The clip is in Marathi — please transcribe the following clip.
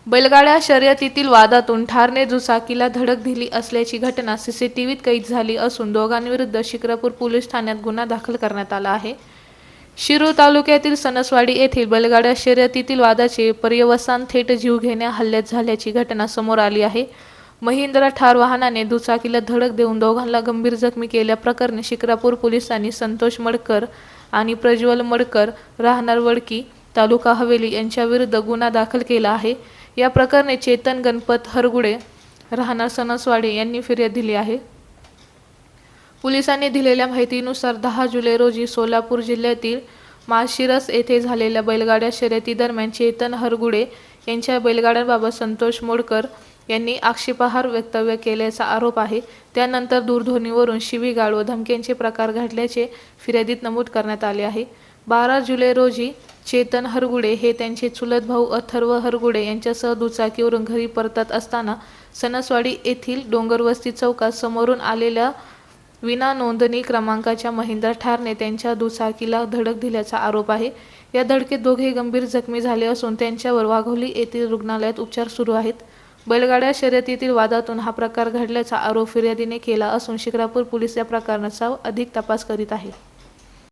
बैलगाड्या शर्यतीतील वादातून ठारने दुचाकीला धडक दिली असल्याची घटना सीसीटीव्हीत कैद झाली असून दोघांविरुद्ध शिक्रापूर पोलीस ठाण्यात गुन्हा दाखल करण्यात आला आहे। शिरूर तालुक्यातील सणसवाडी येथील बैलगाड्या शर्यतीतील वादाचे पर्यवसान थेट जीवघेण्या हल्ल्यात झाल्याची घटना समोर आली आहे। महिंद्रा थार वाहनाने दुचाकीला धडक देऊन दोघांना गंभीर जखमी केल्याप्रकरणी शिक्रापूर पोलिसांनी संतोष मडकर आणि प्रज्वल मडकर राहणार वडकी तालुका हवेली यांच्याविरुद्ध गुन्हा दाखल केला आहे। या प्रकरणी चेतन गणपत हरगुडे राहणार सणसवाडी यांनी फिर्याद दिली आहे। पोलिसांनी दिलेल्या माहितीनुसार 10 जुलै रोजी सोलापूर जिल्ह्यातील माळशिरस येथे झालेल्या बैलगाड्या शर्यतीदरम्यान चेतन हरगुडे यांच्या बैलगाड्यांबाबत संतोष मोडकर यांनी आक्षेपार्ह वक्तव्य केल्याचा आरोप आहे। त्यानंतर दूरध्वनीवरून शिवीगाळ व धमक्यांचे प्रकार घडल्याचे फिर्यादीत नमूद करण्यात आले आहे। 12 जुलै रोजी चेतन हरगुडे हे त्यांचे चुलत भाऊ अथर्व हरगुडे यांच्यासह दुचाकीवरून घरी परतत असताना सणसवाडी येथील डोंगरवस्ती चौकात समोरून आलेल्या विना नोंदणी क्रमांकाच्या महिंद्रा थारने त्यांच्या दुचाकीला धडक दिल्याचा आरोप आहे। या धडकेत दोघे गंभीर जखमी झाले असून त्यांच्यावर वाघोली येथील रुग्णालयात उपचार सुरू आहेत। बैलगाड्या शर्यतीतील वादातून हा प्रकार घडल्याचा आरोप फिर्यादीने केला असून शिक्रापूर पोलीस या प्रकरणाचा अधिक तपास करीत आहे।